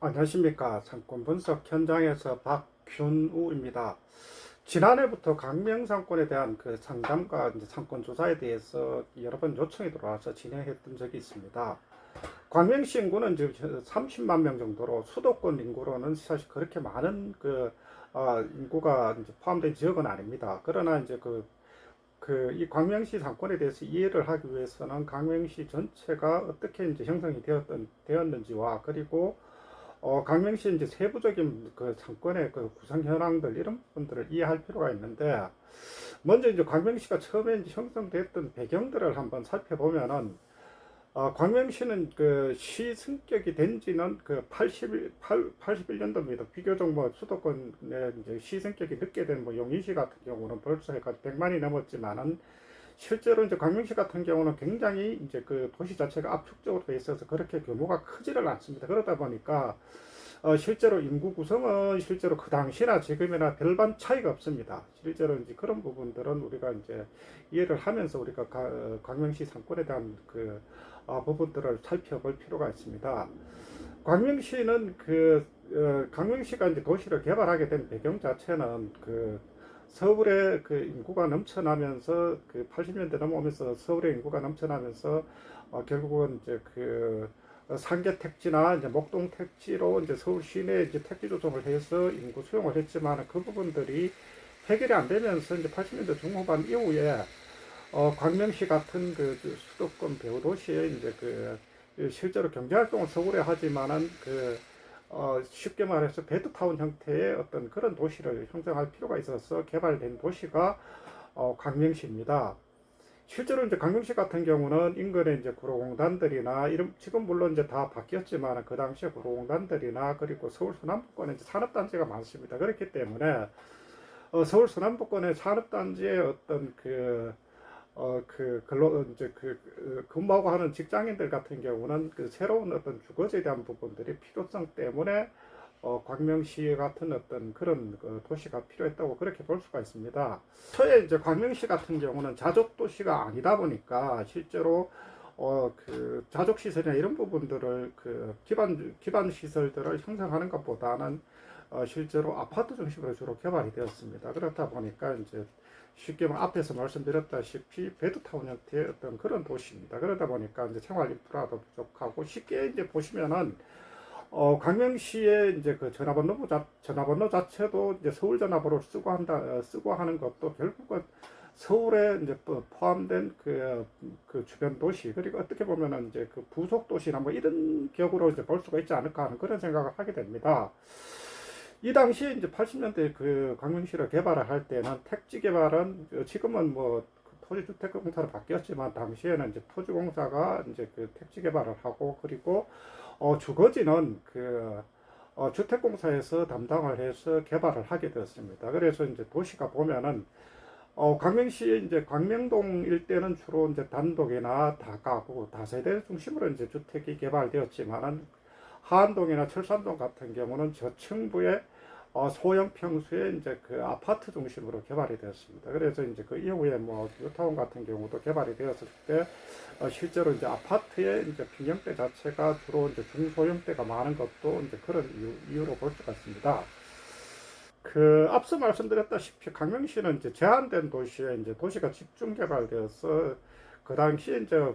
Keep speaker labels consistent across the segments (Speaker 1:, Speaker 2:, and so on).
Speaker 1: 안녕하십니까. 상권 분석 현장에서 박균우입니다. 지난해부터 강명상권에 대한 그 상담과 이제 상권 조사에 대해서 여러 번 요청이 들어와서 진행했던 적이 있습니다. 광명시 인구는 지금 30만 명 정도로 수도권 인구로는 사실 그렇게 많은 인구가 이제 포함된 지역은 아닙니다. 그러나 이제 이 광명시 상권에 대해서 이해를 하기 위해서는 광명시 전체가 어떻게 이제 형성이 되었는지와 그리고 강명시 이제 세부적인 그 상권의 그 구성 현황들 이런 부분들을 이해할 필요가 있는데 먼저 이제 광명시가 처음에 이제 형성됐던 배경들을 한번 살펴보면은 광명시는 그 시 승격이 된 지는 그 81년도입니다. 비교적 뭐 수도권에 이제 시 승격이 늦게 된 뭐 용인시 같은 경우는 벌써 해가 100만이 넘었지만은 실제로 이제 광명시 같은 경우는 굉장히 이제 그 도시 자체가 압축적으로 돼 있어서 그렇게 규모가 크지를 않습니다. 그러다 보니까 실제로 인구 구성은 실제로 그 당시나 지금이나 별반 차이가 없습니다. 실제로 이제 그런 부분들은 우리가 이제 이해를 하면서 우리가 광명시 상권에 대한 부분들을 살펴볼 필요가 있습니다. 광명시는 광명시가 이제 도시를 개발하게 된 배경 자체는 서울의 그 인구가 넘쳐나면서 80년대 넘어오면서 서울의 인구가 넘쳐나면서 결국은 이제 상계 택지나 이제 목동 택지로 이제 서울 시내에 이제 택지 조성을 해서 인구 수용을 했지만 그 부분들이 해결이 안 되면서 이제 80년대 중후반 이후에 광명시 같은 수도권 배후 도시에 이제 실제로 경제 활동을 서울에 하지만은 쉽게 말해서 베드타운 형태의 어떤 그런 도시를 형성할 필요가 있어서 개발된 도시가 광명시입니다. 실제로 이제 광명시 같은 경우는 인근에 이제 구로공단들이나 이런 지금 물론 이제 다 바뀌었지만 그 당시에 구로공단들이나 그리고 서울 서남부권에 이제 산업단지가 많습니다. 그렇기 때문에 서울 서남부권의 산업단지의 어떤 근무하고 하는 직장인들 같은 경우는 새로운 어떤 주거지에 대한 부분들이 필요성 때문에 광명시 같은 어떤 그런 도시가 필요했다고 그렇게 볼 수가 있습니다. 처에 이제 광명시 같은 경우는 자족 도시가 아니다 보니까 실제로 자족 시설이나 이런 부분들을 기반 시설들을 형성하는 것보다는 실제로 아파트 중심으로 주로 개발이 되었습니다. 그렇다 보니까 이제 쉽게 앞에서 말씀드렸다시피 베드타운 형태의 어떤 그런 도시입니다. 그러다 보니까 이제 생활 인프라도 부족하고 쉽게 이제 보시면은 광명시의 이제 전화번호 자체도 이제 서울 전화번호를 쓰고 하는 것도 결국은 서울에 이제 포함된 주변 도시, 그리고 어떻게 보면은 이제 부속 도시나 뭐 이런 격으로 이제 볼 수가 있지 않을까 하는 그런 생각을 하게 됩니다. 이 당시에 이제 80년대 광명시를 개발을 할 때는 택지 개발은 지금은 뭐 토지주택공사로 바뀌었지만 당시에는 이제 토지공사가 이제 택지 개발을 하고 그리고 주거지는 주택공사에서 담당을 해서 개발을 하게 되었습니다. 그래서 이제 도시가 보면은 광명시 이제 광명동 일대는 주로 이제 단독이나 다가구, 다세대 중심으로 이제 주택이 개발되었지만은 하안동이나 철산동 같은 경우는 저층부의 소형 평수의 이제 아파트 중심으로 개발이 되었습니다. 그래서 이제 그 이후에 뭐 뉴타운 같은 경우도 개발이 되었을 때 실제로 이제 아파트의 이제 평형대 자체가 주로 이제 중소형대가 많은 것도 이제 그런 이유로 볼 수가 있습니다. 앞서 말씀드렸다시피 강명시는 이제 제한된 도시에 이제 도시가 집중 개발되어서 그 당시에 이제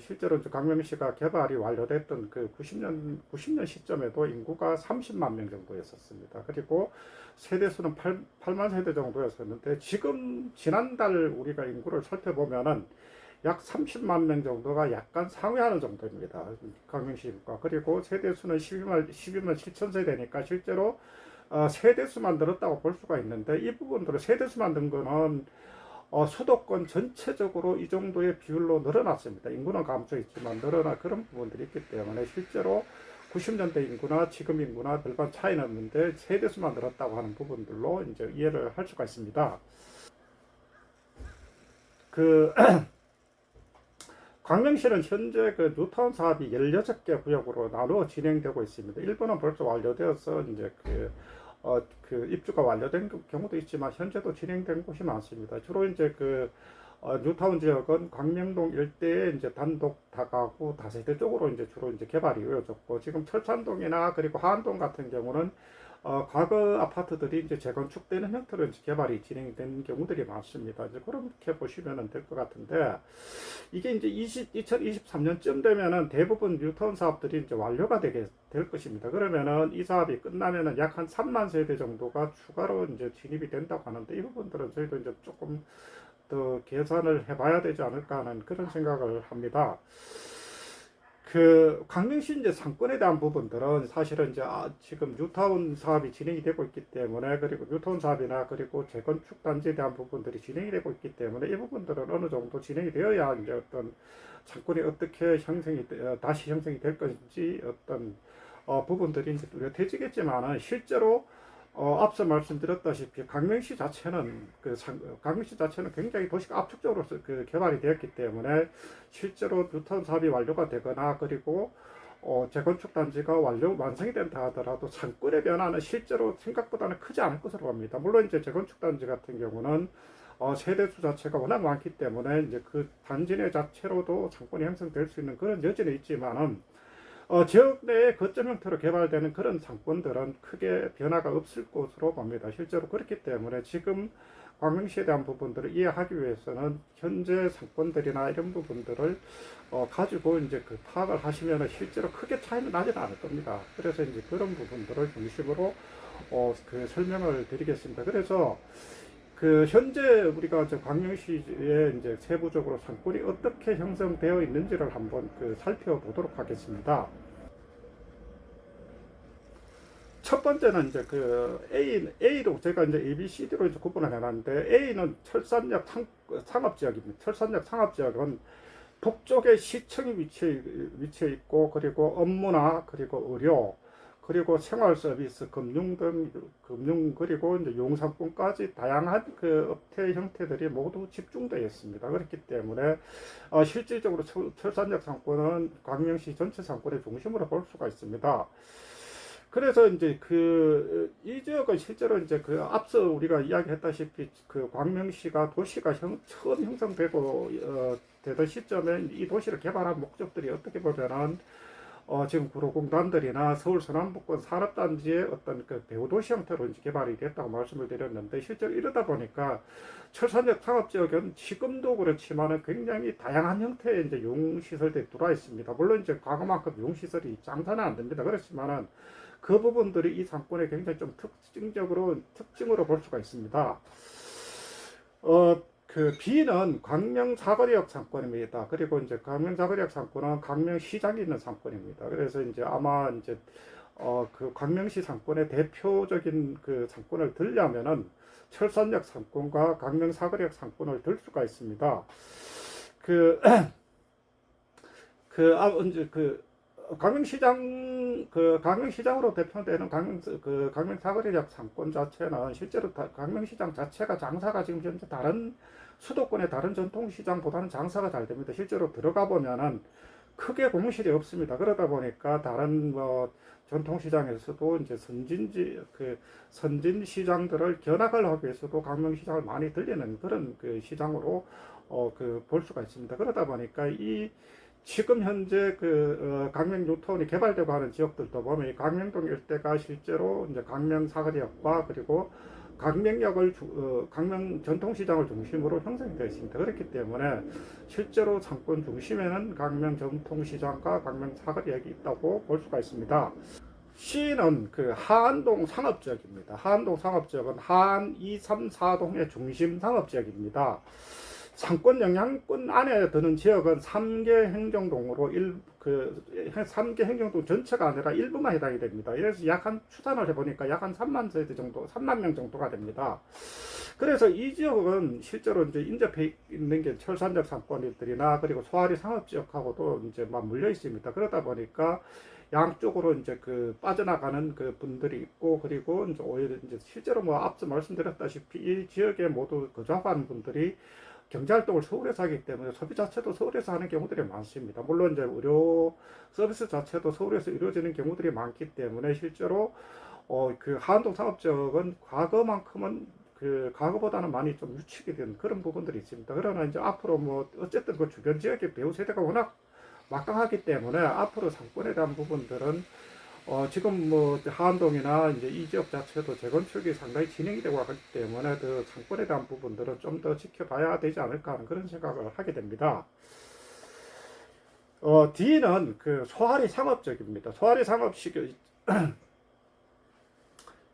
Speaker 1: 실제로 이제 강명시가 개발이 완료됐던 90년 시점에도 인구가 30만 명 정도였었습니다. 그리고 세대수는 8만 세대 정도였었는데 지금 지난달 우리가 인구를 살펴보면은 약 30만 명 정도가 약간 상회하는 정도입니다. 강명시 인구가. 그리고 세대수는 12만 7천 세대니까 실제로 세대수만 늘었다고 볼 수가 있는데 이 부분들을 세대수만 든 거는 수도권 전체적으로 이 정도의 비율로 늘어났습니다. 인구는 감소했지만 늘어나 그런 부분들이 있기 때문에 실제로 90년대 인구나 지금 인구나 별반 차이는 없는데 세대수만 늘었다고 하는 부분들로 이제 이해를 할 수가 있습니다. 그 광명시는 현재 뉴타운 사업이 16개 구역으로 나누어 진행되고 있습니다. 일부는 벌써 완료되어서 이제 입주가 완료된 경우도 있지만 현재도 진행된 곳이 많습니다. 주로 이제 뉴타운 지역은 광명동 일대에 이제 단독 다가구 다세대 쪽으로 이제 주로 이제 개발이 이루어졌고, 지금 철산동이나 그리고 하안동 같은 경우는 과거 아파트들이 이제 재건축되는 형태로 이제 개발이 진행된 경우들이 많습니다. 이제 그렇게 보시면 될 것 같은데, 이게 이제 2023년쯤 되면은 대부분 뉴타운 사업들이 이제 완료가 되게 될 것입니다. 그러면은 이 사업이 끝나면은 약 한 3만 세대 정도가 추가로 이제 진입이 된다고 하는데, 이 부분들은 저희도 이제 조금 더 계산을 해봐야 되지 않을까 하는 그런 생각을 합니다. 그 강릉시 이제 상권에 대한 부분들은 사실은 이제 지금 뉴타운 사업이 진행이 되고 있기 때문에, 그리고 뉴타운 사업이나 그리고 재건축 단지에 대한 부분들이 진행이 되고 있기 때문에, 이 부분들은 어느 정도 진행이 되어야 이제 어떤 상권이 어떻게 다시 형성이 될 것인지 어떤 부분들이 이제 뚜렷해지겠지만은, 실제로 앞서 말씀드렸다시피 강릉시 자체는 굉장히 도시가 압축적으로 개발이 되었기 때문에, 실제로 뉴타운 사업이 완료가 되거나 그리고 재건축 단지가 완성이 된다 하더라도 상권의 변화는 실제로 생각보다는 크지 않을 것으로 봅니다. 물론 이제 재건축 단지 같은 경우는 세대수 자체가 워낙 많기 때문에 이제 그 단지 내 자체로도 상권이 형성될 수 있는 그런 여지는 있지만은, 지역 내에 거점 형태로 개발되는 그런 상권들은 크게 변화가 없을 것으로 봅니다. 실제로 그렇기 때문에 지금 광명시에 대한 부분들을 이해하기 위해서는 현재 상권들이나 이런 부분들을 가지고 이제 그 파악을 하시면 실제로 크게 차이는 나지는 않을 겁니다. 그래서 이제 그런 부분들을 중심으로 그 설명을 드리겠습니다. 그래서 그 현재 우리가 광명시에 이제 세부적으로 상권이 어떻게 형성되어 있는지를 한번 그 살펴보도록 하겠습니다. 첫 번째는 이제 그 A로 제가 이제 A, B, C, D로 이제 구분을 해놨는데, A는 철산역 상업지역입니다. 철산역 상업지역은 북쪽에 시청이 위치해 있고, 그리고 업무나 그리고 의료, 그리고 생활 서비스, 금융, 그리고 이제 용상품까지 다양한 그 업태 형태들이 모두 집중되어 있습니다. 그렇기 때문에 실질적으로 철산역 상권은 광명시 전체 상권의 중심으로 볼 수가 있습니다. 그래서 이제 이 지역은 실제로 이제 그 앞서 우리가 이야기했다시피 그 광명시가 도시가 처음 형성되고 되던 시점에 이 도시를 개발한 목적들이 어떻게 보면은 지금 구로공단들이나 서울 서남북권 산업단지의 어떤 그 배후도시 형태로 이제 개발이 됐다고 말씀을 드렸는데, 실제로 이러다 보니까 철산역 상업지역은 지금도 그렇지만은 굉장히 다양한 형태의 이제 용시설들이 들어와 있습니다. 물론 이제 과거만큼 용시설이 장사는 안 됩니다. 그렇지만은 그 부분들이 이 상권의 굉장히 좀 특징으로 볼 수가 있습니다. 그 B는 광명 사거리역 상권입니다. 그리고 이제 광명 사거리역 상권은 광명시장에 있는 상권입니다. 그래서 이제 아마 이제 그 광명시 상권의 대표적인 그 상권을 들려면은 철산역 상권과 광명 사거리역 상권을 들 수가 있습니다. 이제 광명시장으로 대표되는 광명 사거리역 상권 자체는 실제로 광명시장 자체가 장사가 지금 현재 수도권의 다른 전통시장보다는 장사가 잘 됩니다. 실제로 들어가 보면은 크게 공실이 없습니다. 그러다 보니까 다른 전통시장에서도 이제 선진 시장들을 견학을 하기 위해서도 광명시장을 많이 들리는 그런 그 시장으로 볼 수가 있습니다. 그러다 보니까 지금 현재 광명 뉴타운이 개발되고 하는 지역들도 보면 이 광명동 일대가 실제로 이제 광명 사거리역과 그리고 광명 전통시장을 중심으로 형성이 되어 있습니다. 그렇기 때문에 실제로 상권 중심에는 광명 전통시장과 광명 사거리역이 있다고 볼 수가 있습니다. C는 그 하안동 상업지역입니다. 하안동 상업지역은 하안 2, 3, 4동의 중심 상업지역입니다. 상권 영향권 안에 드는 지역은 3개 행정동으로 3개 행정동 전체가 아니라 일부만 해당이 됩니다. 그래서 추산을 해보니까 약 한 3만 세대 정도, 3만 명 정도가 됩니다. 그래서 이 지역은 실제로 이제 인접해 있는 게 철산역 상권들이나 그리고 소아리 상업지역하고도 이제 맞물려 있습니다. 그러다 보니까 양쪽으로 이제 빠져나가는 그 분들이 있고, 그리고 이제 오히려 이제 실제로 앞서 말씀드렸다시피 이 지역에 모두 거주하고 하는 분들이 경제활동을 서울에서 하기 때문에 소비 자체도 서울에서 하는 경우들이 많습니다. 물론 이제 의료 서비스 자체도 서울에서 이루어지는 경우들이 많기 때문에 실제로 하안동 상업지역은 과거만큼은 그 과거보다는 많이 좀 유축이 된 그런 부분들이 있습니다. 그러나 이제 앞으로 뭐 어쨌든 그 주변 지역의 배우 세대가 워낙 막강하기 때문에 앞으로 상권에 대한 부분들은 지금 뭐 하안동이나 이제 이 지역 자체도 재건축이 상당히 진행이 되고 있기 때문에 그 상권에 대한 부분들은 좀 더 지켜봐야 되지 않을까 하는 그런 생각을 하게 됩니다. D는 그 소아리 상업지역입니다. 소아리 상업시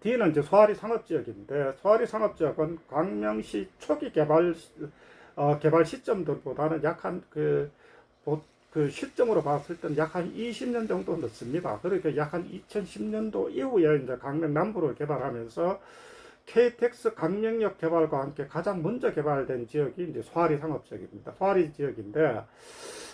Speaker 1: D는 이제 소아리 상업지역인데 소아리 상업지역은 광명시 초기 개발 시점들보다는 약한 그 시점으로 봤을 때는 약 한 20년 정도 늦습니다. 그러니까 약 한 2010년도 이후에 이제 강명 남부를 개발하면서 KTX 강명역 개발과 함께 가장 먼저 개발된 지역이 이제 소아리 상업지역입니다. 소아리 지역인데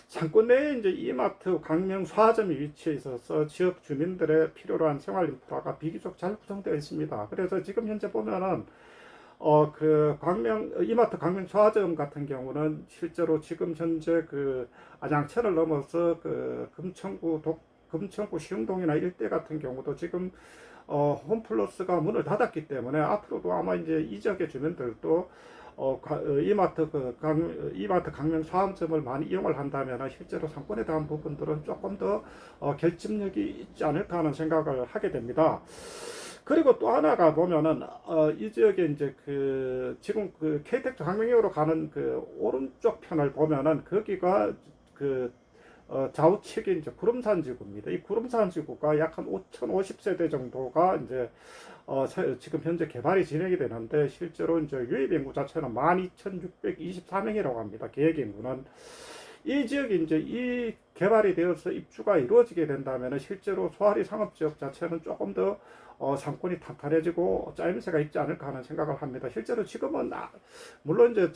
Speaker 1: 상권 내에 이제 이마트, 강명, 소화점이 위치해 있어서 지역 주민들의 필요로 한 생활 인프라가 비교적 잘 구성되어 있습니다. 그래서 지금 현재 보면은 그 이마트 강명 소화점 같은 경우는 실제로 지금 현재 그 안양천을 넘어서 그 금천구 시흥동이나 일대 같은 경우도 지금 홈플러스가 문을 닫았기 때문에 앞으로도 아마 이제 이 지역의 주민들도 이마트 강명 소화점을 많이 이용을 한다면 실제로 상권에 대한 부분들은 조금 더 결집력이 있지 않을까 하는 생각을 하게 됩니다. 그리고 또 하나가 보면은 이 지역에 이제 그 지금 그 KTX 강명역으로 가는 그 오른쪽 편을 보면은 거기가 그 좌우측이 이제 구름산 지구입니다. 이 구름산 지구가 약 한 5,050세대 정도가 이제 지금 현재 개발이 진행이 되는데 실제로 이제 유입 인구 자체는 12,624명이라고 합니다. 계획 인구는 이 지역이 이제 이 개발이 되어서 입주가 이루어지게 된다면 실제로 소아리 상업지역 자체는 조금 더 상권이 탄탄해지고 짜임새가 있지 않을까 하는 생각을 합니다. 실제로 지금은 물론 이제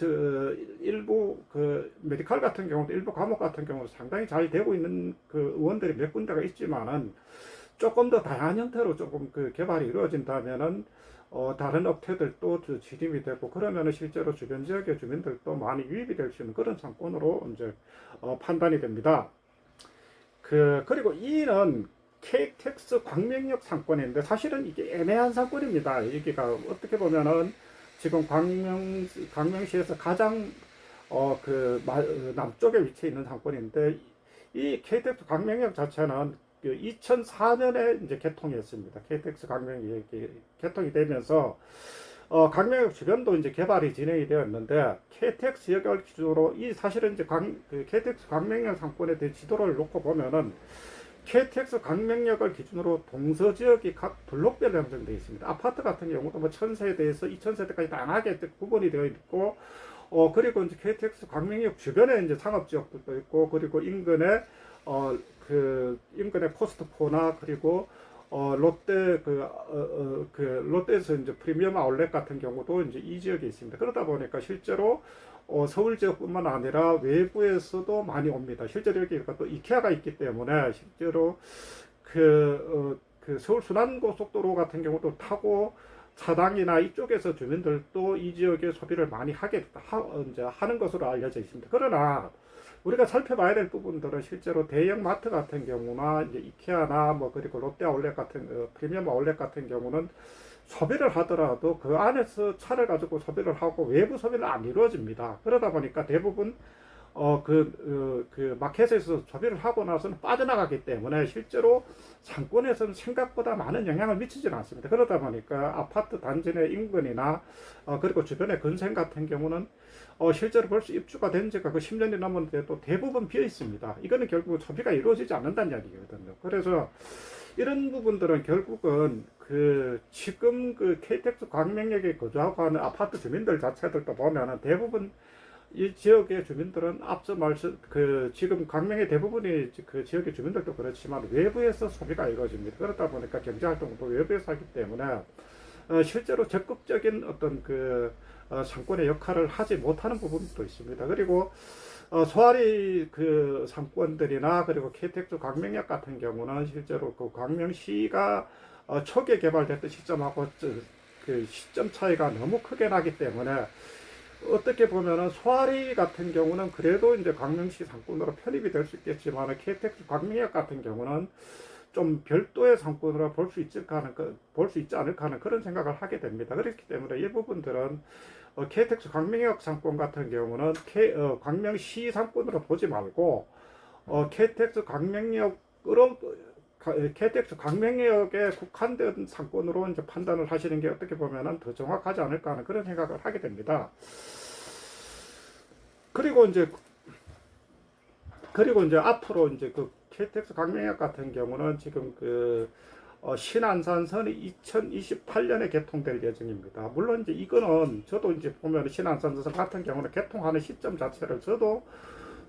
Speaker 1: 일부 그 메디컬 같은 경우도 일부 과목 같은 경우도 상당히 잘 되고 있는 그 의원들이 몇 군데가 있지만은 조금 더 다양한 형태로 조금 그 개발이 이루어진다면은 다른 업체들도 진입이 되고 그러면은 실제로 주변 지역의 주민들도 많이 유입이 될 수 있는 그런 상권으로 이제 판단이 됩니다. 그리고 이는 KTX 광명역 상권인데 사실은 이게 애매한 상권입니다. 여기가 어떻게 보면은 지금 광명시에서 가장 남쪽에 위치해 있는 상권인데 이 KTX 광명역 자체는 2004년에 이제 개통했습니다. KTX 광명역이 개통이 되면서 강명역 주변도 이제 개발이 진행이 되었는데 KTX 역을 기준으로 이 사실은 이제 KTX 광명역 상권에 대해 지도를 놓고 보면은 KTX 광명역을 기준으로 동서 지역이 각 블록별로 형성되어 있습니다. 아파트 같은 경우도 뭐 1000세대에서 2000세대까지 다양하게 구분이 되어 있고 그리고 이제 KTX 광명역 주변에 이제 상업 지역들도 있고 그리고 인근에 인근에 코스트코나 그리고 롯데 롯데에서 이제 프리미엄 아울렛 같은 경우도 이제 이 지역에 있습니다. 그러다 보니까 실제로 서울 지역뿐만 아니라 외부에서도 많이 옵니다. 실제로 여기가 또 이케아가 있기 때문에 실제로 그 서울 순환고속도로 같은 경우도 타고 차당이나 이쪽에서 주민들도 이 지역에 소비를 많이 이제 하는 것으로 알려져 있습니다. 그러나 우리가 살펴봐야 될 부분들은 실제로 대형 마트 같은 경우나 이제 이케아나 뭐 그리고 롯데 아울렛 같은 프리미엄 아울렛 같은 경우는 소비를 하더라도 그 안에서 차를 가지고 소비를 하고 외부 소비를 안 이루어집니다. 그러다 보니까 대부분 마켓에서 소비를 하고 나서는 빠져나가기 때문에 실제로 상권에서는 생각보다 많은 영향을 미치지는 않습니다. 그러다 보니까 아파트 단지 내 인근이나 그리고 주변의 근생 같은 경우는 실제로 벌써 입주가 된 지가 그 10년이 넘었는데도 대부분 비어 있습니다. 이거는 결국 소비가 이루어지지 않는다는 이야기거든요. 그래서 이런 부분들은 결국은 지금 KTX 광명역에 거주하고 하는 아파트 주민들 자체들도 보면은 대부분 이 지역의 주민들은 앞서 지금 광명의 대부분이 그 지역의 주민들도 그렇지만 외부에서 소비가 이루어집니다. 그렇다 보니까 경제활동도 외부에서 하기 때문에 실제로 적극적인 어떤 상권의 역할을 하지 못하는 부분도 있습니다. 그리고 소아리 상권들이나 그리고 KTX 광명역 같은 경우는 실제로 그 광명시가 초기에 개발됐던 시점하고 그 시점 차이가 너무 크게 나기 때문에 어떻게 보면은 소아리 같은 경우는 그래도 이제 광명시 상권으로 편입이 될 수 있겠지만 KTX 광명역 같은 경우는 좀 별도의 상권으로 볼 수 있지 않을까 하는 그런 생각을 하게 됩니다. 그렇기 때문에 이 부분들은 KTX 광명역 상권 같은 경우는 광명시 상권으로 보지 말고 KTX 광명역으로 KTX 광명역에 국한된 상권으로 이제 판단을 하시는 게 어떻게 보면은 더 정확하지 않을까 하는 그런 생각을 하게 됩니다. 그리고 이제 앞으로 이제 그 KTX 광명역 같은 경우는 지금 신안산선이 2028년에 개통될 예정입니다. 물론 이제 이거는 저도 이제 보면 신안산선 같은 경우는 개통하는 시점 자체를 저도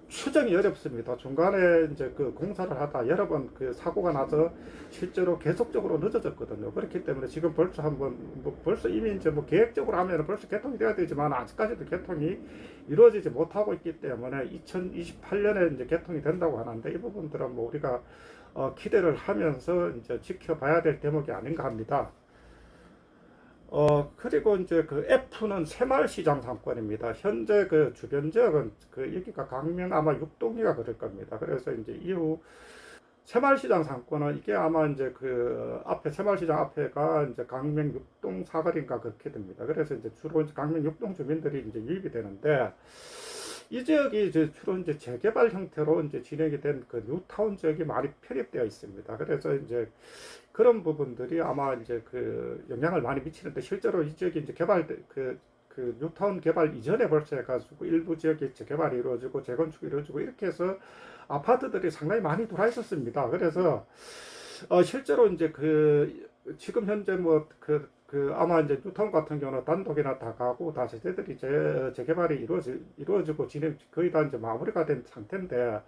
Speaker 1: 추정이 어렵습니다. 중간에 이제 그 공사를 하다 여러 번 그 사고가 나서 실제로 계속적으로 늦어졌거든요. 그렇기 때문에 지금 벌써 이미 이제 뭐 계획적으로 하면 벌써 개통이 되어야 되지만 아직까지도 개통이 이루어지지 못하고 있기 때문에 2028년에 이제 개통이 된다고 하는데 이 부분들은 뭐 우리가 기대를 하면서 이제 지켜봐야 될 대목이 아닌가 합니다. 그리고 이제 그 F는 새마을시장 상권입니다. 현재 그 주변 지역은 여기가 강명 아마 육동리가 그럴 겁니다. 그래서 이제 이후 새마을시장 상권은 이게 아마 이제 새마을시장 앞에가 이제 강명 육동 사거리인가 그렇게 됩니다. 그래서 이제 주로 이제 강명 육동 주민들이 이제 유입이 되는데 이 지역이 이제 주로 이제 재개발 형태로 이제 진행이 된 그 뉴타운 지역이 많이 편입되어 있습니다. 그래서 이제 그런 부분들이 아마 이제 영향을 많이 미치는데 실제로 이 지역이 이제 뉴타운 개발 이전에 벌써 해가지고 일부 지역이 재개발이 이루어지고 재건축이 이루어지고 이렇게 해서 아파트들이 상당히 많이 들어와 있었습니다. 그래서 실제로 이제 지금 현재 아마 이제 뉴타운 같은 경우는 단독이나 다가구 다세대들이 재개발이 이루어지고 거의 다 이제 마무리가 된 상태인데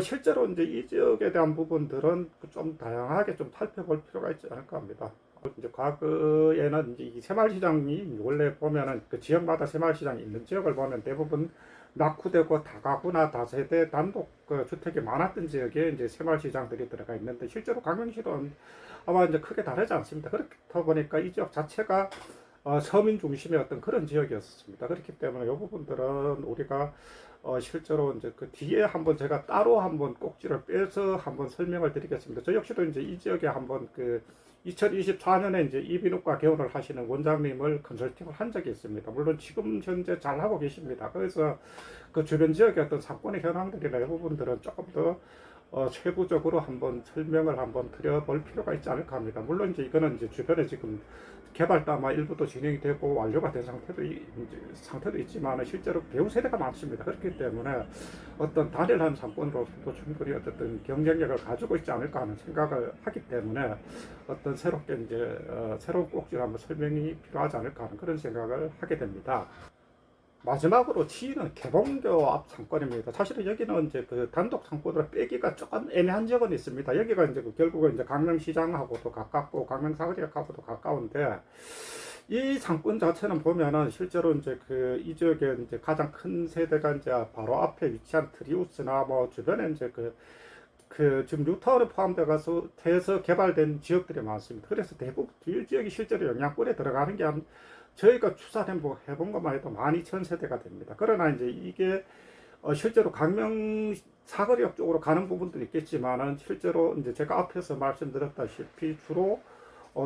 Speaker 1: 실제로 이제 이 지역에 대한 부분들은 좀 다양하게 좀 살펴볼 필요가 있지 않을까 합니다. 이제 과거에는 이제 이 새마을시장이 원래 보면은 그 지역마다 새마을시장이 있는 지역을 보면 대부분 낙후되고 다가구나 다세대 단독 주택이 많았던 지역에 이제 새마을시장들이 들어가 있는데 실제로 강릉시도 아마 이제 크게 다르지 않습니다. 그렇다 보니까 이 지역 자체가 서민 중심의 어떤 그런 지역이었습니다. 그렇기 때문에 이 부분들은 우리가 실제로 이제 그 뒤에 한번 제가 따로 한번 꼭지를 빼서 한번 설명을 드리겠습니다. 저 역시도 이제 이 지역에 한번 2024년에 이제 이비인후과 개원을 하시는 원장님을 컨설팅을 한 적이 있습니다. 물론 지금 현재 잘 하고 계십니다. 그래서 그 주변 지역의 어떤 사건의 현황들이나 이 부분들은 조금 더 세부적으로 한번 설명을 한번 드려볼 필요가 있지 않을까 합니다. 물론 이제 이거는 이제 주변에 지금 개발도 아마 일부도 진행이 되고 완료가 된 상태도 있지만 실제로 배우 세대가 많습니다. 그렇기 때문에 어떤 단일한 상권으로서도 충분히 어떤 경쟁력을 가지고 있지 않을까 하는 생각을 하기 때문에 어떤 새롭게 이제 새로운 꼭지를 한번 설명이 필요하지 않을까 하는 그런 생각을 하게 됩니다. 마지막으로 T는 개봉교 앞 상권입니다. 사실은 여기는 이제 그 단독 상권으로 빼기가 조금 애매한 적은 있습니다. 여기가 이제 결국은 이제 강릉시장하고도 가깝고 강릉사거리역하고도 가까운데 이 상권 자체는 보면은 실제로 이제 이 지역에 이제 가장 큰 세대가 이제 바로 앞에 위치한 트리우스나 뭐 주변에 이제 지금 뉴타운에 포함돼서 개발된 지역들이 많습니다. 그래서 대부분 이 지역이 실제로 영향권에 들어가는 게 저희가 해본 것만 해도 12,000세대가 됩니다. 그러나 이제 이게 실제로 강명 사거리역 쪽으로 가는 부분도 있겠지만은 실제로 이제 제가 앞에서 말씀드렸다시피 주로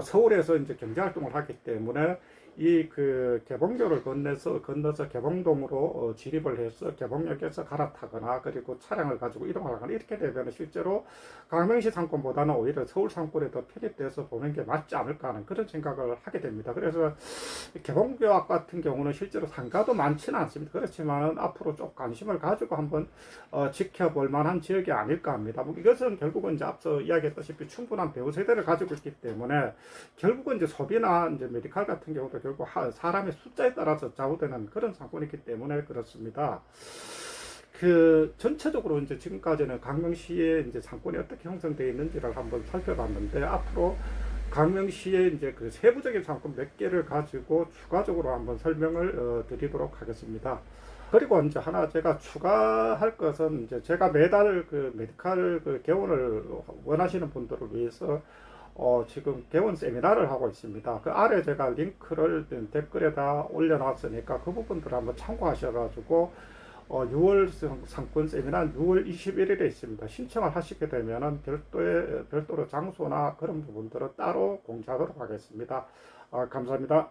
Speaker 1: 서울에서 이제 경제 활동을 하기 때문에 개봉교를 건너서 개봉동으로 진입을 해서 개봉역에서 갈아타거나 그리고 차량을 가지고 이동을 하거나 이렇게 되면 실제로 강명시 상권보다는 오히려 서울 상권에 더 편입돼서 보는 게 맞지 않을까 하는 그런 생각을 하게 됩니다. 그래서 개봉교 앞 같은 경우는 실제로 상가도 많지는 않습니다. 그렇지만 앞으로 좀 관심을 가지고 한번 지켜볼 만한 지역이 아닐까 합니다. 이것은 결국은 이제 앞서 이야기했다시피 충분한 배우 세대를 가지고 있기 때문에 결국은 이제 소비나 이제 메디칼 같은 경우도 결국 사람의 숫자에 따라서 좌우되는 그런 상권이기 때문에 그렇습니다. 전체적으로 이제 지금까지는 강릉시의 이제 상권이 어떻게 형성되어 있는지를 한번 살펴봤는데 앞으로 강릉시의 이제 세부적인 상권 몇 개를 가지고 추가적으로 한번 설명을 드리도록 하겠습니다. 그리고 이제 하나 제가 추가할 것은 이제 제가 매달 메디칼 개원을 원하시는 분들을 위해서 지금 개원 세미나를 하고 있습니다. 그 아래 제가 링크를 댓글에다 올려놨으니까 그 부분들을 한번 참고하셔가지고 6월 상권 세미나는 6월 21일에 있습니다. 신청을 하시게 되면은 별도로 장소나 그런 부분들은 따로 공지하도록 하겠습니다. 감사합니다.